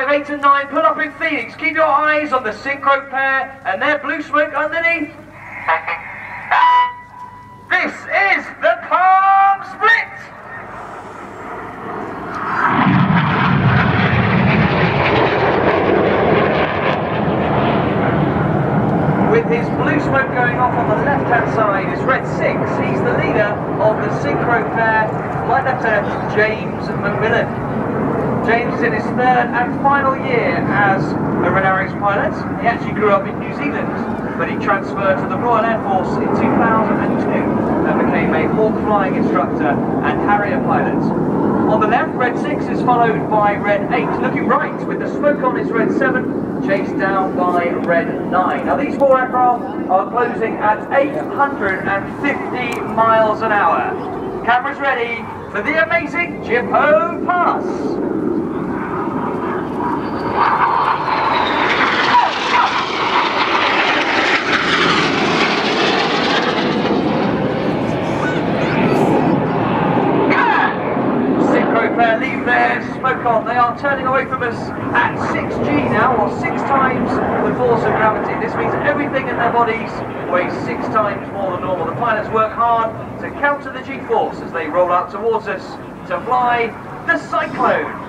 5, 8 and 9, pull up in Phoenix. Keep your eyes on the synchro pair and their blue smoke underneath. This is the palm split. With his blue smoke going off on the left-hand side is Red 6. He's the leader of the synchro pair, Flight Lieutenant James McMillan. James is in his third and final year as a Red Arrows pilot. He actually grew up in New Zealand, but he transferred to the Royal Air Force in 2002 and became a Hawk flying instructor and Harrier pilot. On the left, Red 6 is followed by Red 8. Looking right, with the smoke on, is Red 7, chased down by Red 9. Now these four aircraft are closing at 850 miles an hour. Cameras ready for the amazing Jippo Pass. Leave their smoke on. They are turning away from us at 6G now, or 6 times the force of gravity. This means everything in their bodies weighs 6 times more than normal. The pilots work hard to counter the G-force as they roll out towards us to fly the Cyclone.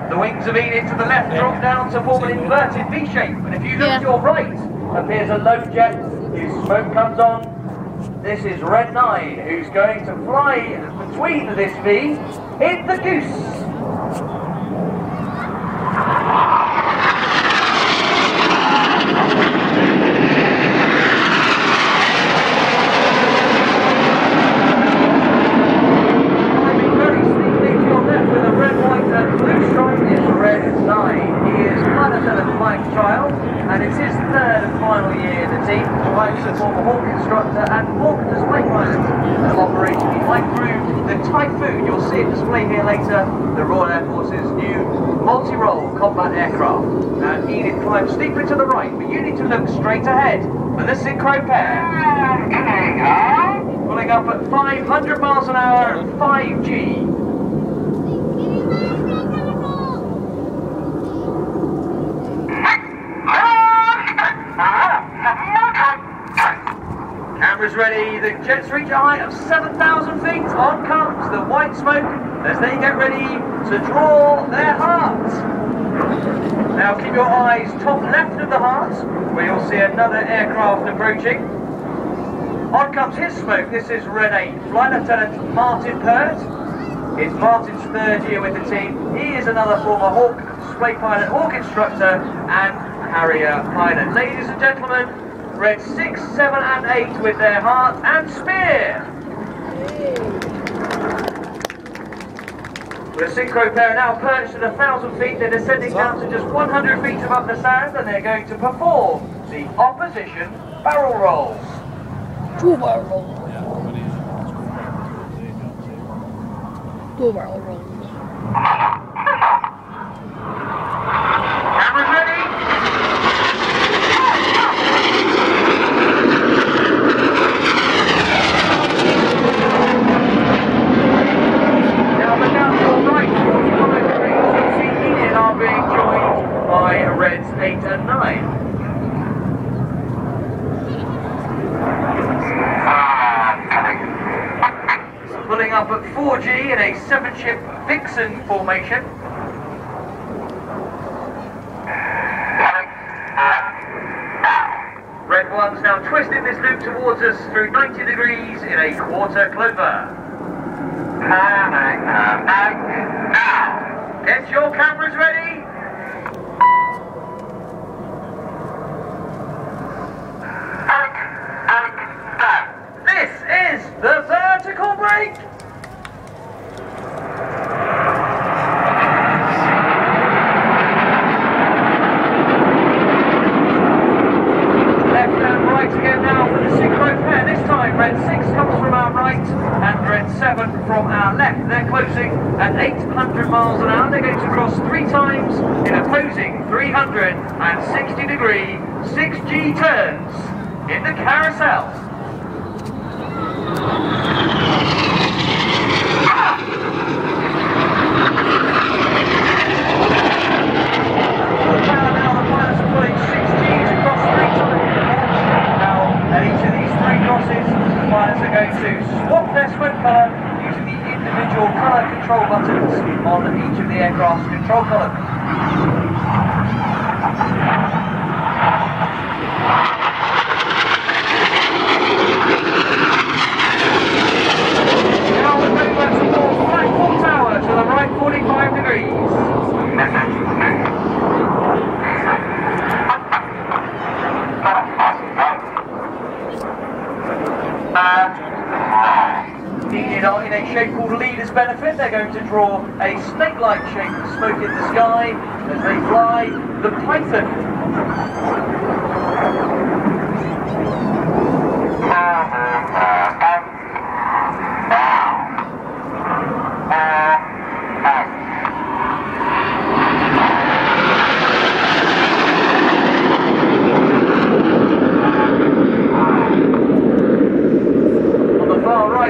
The wings of Enid to the left drop down to form an inverted V shape, and if you look to your right, appears a lone jet whose smoke comes on. This is Red 9, who's going to fly between this V in the Goose. And it's his third and final year in the team. He's a former Hawk instructor and Hawk display pilot operating. He flies through the Typhoon. You'll see it displayed here later. The Royal Air Force's new multi-role combat aircraft. And Enid climbs deeper to the right, but you need to look straight ahead for the synchro pair. Pulling up at 500 miles an hour and 5G. Cameras ready, the jets reach a height of 7,000 feet. On comes the white smoke as they get ready to draw their hearts. Now keep your eyes top left of the heart, where you'll see another aircraft approaching. On comes his smoke. This is Red 8, Flight Lieutenant Martin Pert. It's Martin's third year with the team. He is another former Hawk display pilot, Hawk instructor and Harrier pilot. Ladies and gentlemen, Red 6, 7 and 8 with their heart and spear. The synchro pair are now perched at 1,000 feet. They're descending down to just 100 feet above the sand, and they're going to perform the opposition barrel rolls. 2 barrel rolls. 2 barrel rolls. Cameras ready? Reds 8 and 9. Pulling up at 4G in a 7-ship Vixen formation. Red 1's now twisting this loop towards us through 90 degrees in a quarter clover. Get your cameras ready. This is the vertical brake. Left and right again now for the synchro. 7 from our left. They're closing at 800 miles an hour. They're going to cross 3 times in opposing 360-degree 6G turns in the carousel. Using the individual colour control buttons on each of the aircraft's control columns. Now we're going back towards platform tower to the right 45 degrees. In a shape called leader's benefit, they're going to draw a snake-like shape of smoke in the sky as they fly the Python.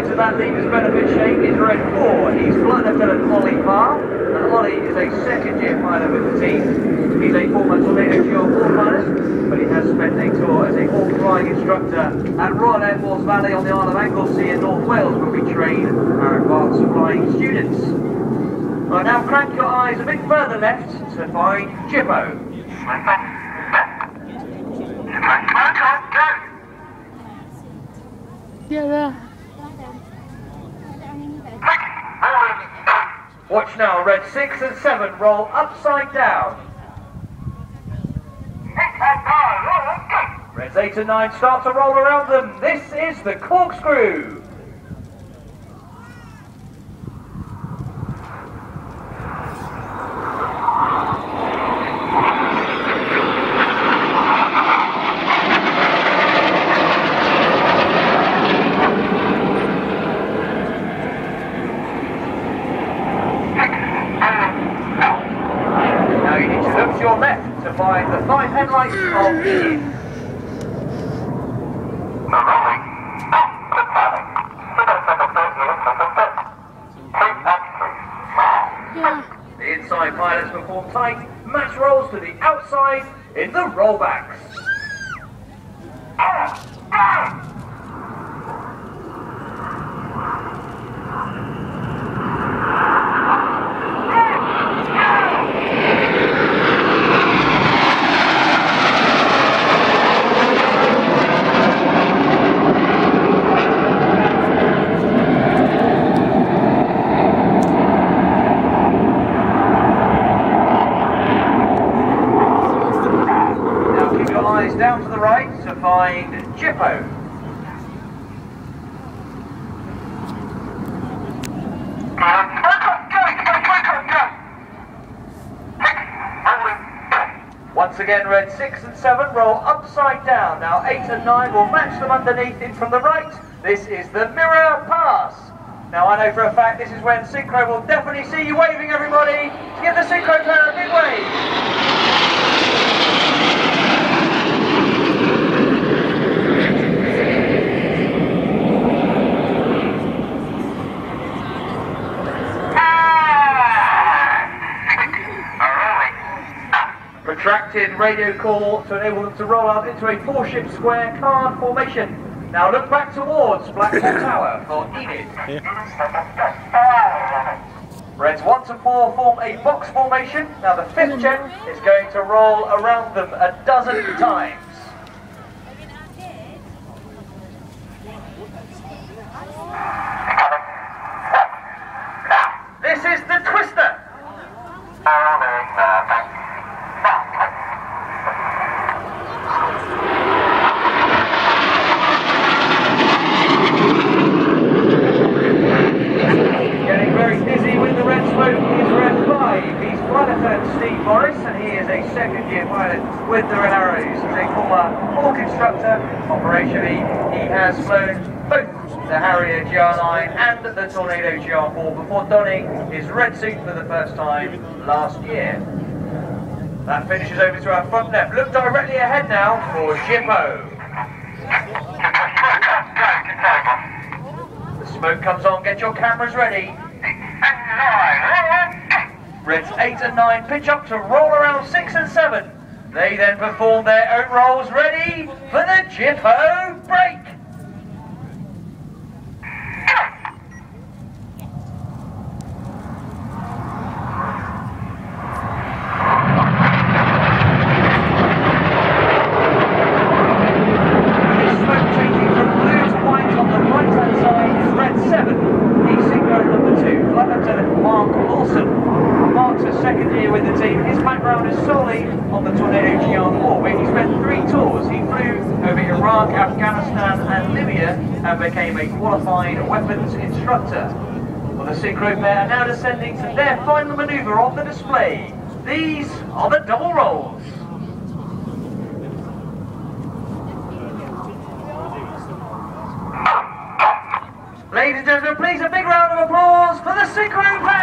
To that leader's benefit shape is red 4. He's Flight Lieutenant Ollie Parr, and Ollie is a second-year pilot with the team. He's a former Tornado GR4 pilot, but he has spent a tour as a hawk flying instructor at Royal Air Force Valley on the Isle of Anglesey in North Wales, where we train our advanced flying students. Right, now crank your eyes a bit further left to find Jippo. Yeah. Watch now, red 6 and 7 roll upside down. Reds 8 and 9 start to roll around them. This is the corkscrew. To your left to find the 5 headlights of Ian. The inside pilots perform tight match rolls to the outside in the rollbacks. Down to the right to find Jippo. Once again, red 6 and 7 roll upside down. Now 8 and 9 will match them underneath in from the right. This is the mirror pass. Now I know for a fact this is when Synchro will definitely see you waving, everybody. Give the Synchro player a big wave. Protracted radio call to enable them to roll out into a 4-ship square card formation. Now look back towards platform tower for Enid. Reds 1 to 4 form a box formation. Now the 5th jet is going to roll around them a dozen times. This is the twister. Getting very dizzy with the red smoke is red 5. He's Flight Lieutenant Steve Morris, and he is a second-year pilot with the Red Arrows. He's a former hawk instructor. Operationally, he has flown both the Harrier GR9 and the Tornado GR4 before donning his red suit for the first time last year. That finishes over to our front left. Look directly ahead now for Jippo. The smoke comes on, get your cameras ready. Reds 8 and 9 pitch up to roll around 6 and 7. They then perform their own rolls, ready for the Jippo break. Second year with the team. His background is solely on the Tornado GR4, where he spent 3 tours. He flew over Iraq, Afghanistan and Libya and became a qualified weapons instructor. Well, the synchro pair are now descending to their final manoeuvre of the display. These are the double rolls. Ladies and gentlemen, please a big round of applause for the synchro pair.